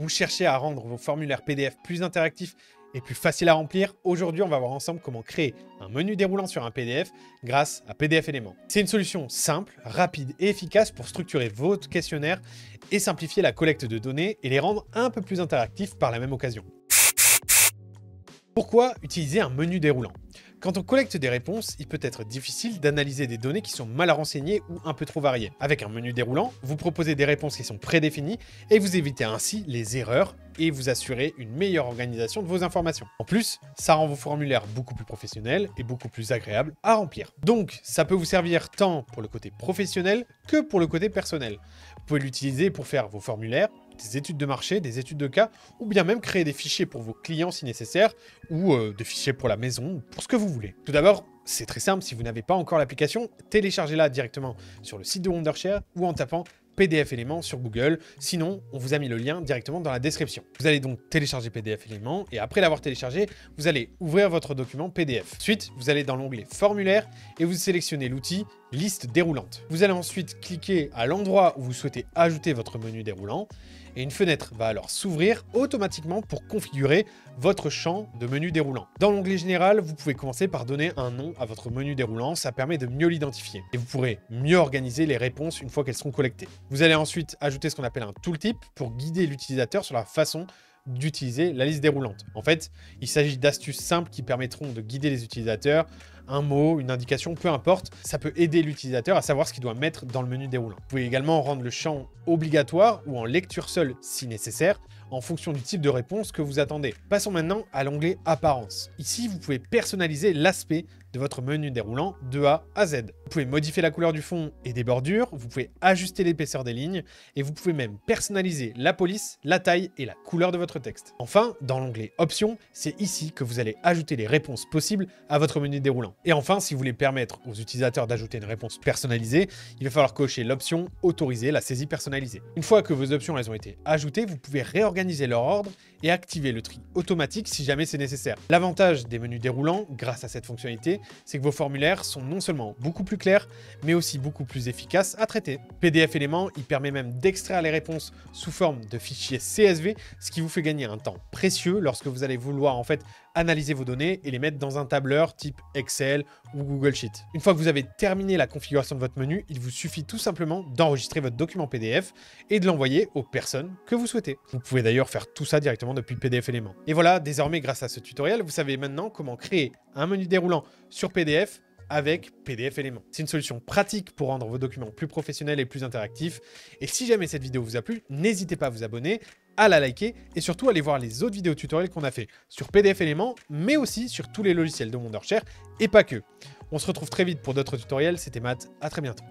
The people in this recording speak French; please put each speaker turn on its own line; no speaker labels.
Vous cherchez à rendre vos formulaires PDF plus interactifs et plus faciles à remplir? Aujourd'hui, on va voir ensemble comment créer un menu déroulant sur un PDF grâce à PDF Éléments. C'est une solution simple, rapide et efficace pour structurer votre questionnaire et simplifier la collecte de données et les rendre un peu plus interactifs par la même occasion. Pourquoi utiliser un menu déroulant? Quand on collecte des réponses, il peut être difficile d'analyser des données qui sont mal renseignées ou un peu trop variées. Avec un menu déroulant, vous proposez des réponses qui sont prédéfinies et vous évitez ainsi les erreurs et vous assurez une meilleure organisation de vos informations. En plus, ça rend vos formulaires beaucoup plus professionnels et beaucoup plus agréables à remplir. Donc, ça peut vous servir tant pour le côté professionnel que pour le côté personnel. Vous pouvez l'utiliser pour faire vos formulaires, des études de marché, des études de cas, ou bien même créer des fichiers pour vos clients si nécessaire, ou des fichiers pour la maison, pour ce que vous voulez. Tout d'abord, c'est très simple, si vous n'avez pas encore l'application, téléchargez-la directement sur le site de Wondershare ou en tapant PDF Éléments sur Google. Sinon, on vous a mis le lien directement dans la description. Vous allez donc télécharger PDF Éléments et après l'avoir téléchargé, vous allez ouvrir votre document PDF. Ensuite, vous allez dans l'onglet Formulaire et vous sélectionnez l'outil Liste déroulante. Vous allez ensuite cliquer à l'endroit où vous souhaitez ajouter votre menu déroulant et une fenêtre va alors s'ouvrir automatiquement pour configurer votre champ de menu déroulant. Dans l'onglet Général, vous pouvez commencer par donner un nom à votre menu déroulant, ça permet de mieux l'identifier. Et vous pourrez mieux organiser les réponses une fois qu'elles seront collectées. Vous allez ensuite ajouter ce qu'on appelle un tooltip pour guider l'utilisateur sur la façon d'utiliser la liste déroulante. En fait, il s'agit d'astuces simples qui permettront de guider les utilisateurs. Un mot, une indication, peu importe, ça peut aider l'utilisateur à savoir ce qu'il doit mettre dans le menu déroulant. Vous pouvez également rendre le champ obligatoire ou en lecture seule si nécessaire, en fonction du type de réponse que vous attendez. Passons maintenant à l'onglet Apparence. Ici, vous pouvez personnaliser l'aspect de votre menu déroulant de A à Z. Vous pouvez modifier la couleur du fond et des bordures, vous pouvez ajuster l'épaisseur des lignes et vous pouvez même personnaliser la police, la taille et la couleur de votre texte. Enfin, dans l'onglet Options, c'est ici que vous allez ajouter les réponses possibles à votre menu déroulant. Et enfin, si vous voulez permettre aux utilisateurs d'ajouter une réponse personnalisée, il va falloir cocher l'option Autoriser la saisie personnalisée. Une fois que vos options elles ont été ajoutées, vous pouvez réorganiser leur ordre et activer le tri automatique si jamais c'est nécessaire. L'avantage des menus déroulants, grâce à cette fonctionnalité, c'est que vos formulaires sont non seulement beaucoup plus clairs, mais aussi beaucoup plus efficaces à traiter. PDF Éléments, il permet même d'extraire les réponses sous forme de fichiers CSV, ce qui vous fait gagner un temps précieux lorsque vous allez vouloir en fait analyser vos données et les mettre dans un tableur type Excel ou Google Sheet. Une fois que vous avez terminé la configuration de votre menu, il vous suffit tout simplement d'enregistrer votre document PDF et de l'envoyer aux personnes que vous souhaitez. Vous pouvez d'ailleurs faire tout ça directement depuis PDF Éléments. Et voilà, désormais grâce à ce tutoriel, vous savez maintenant comment créer un menu déroulant sur PDF avec PDF Éléments. C'est une solution pratique pour rendre vos documents plus professionnels et plus interactifs. Et si jamais cette vidéo vous a plu, n'hésitez pas à vous abonner, à la liker et surtout aller voir les autres vidéos tutoriels qu'on a fait sur PDF Éléments, mais aussi sur tous les logiciels de Wondershare et pas que. On se retrouve très vite pour d'autres tutoriels. C'était Matt, à très bientôt.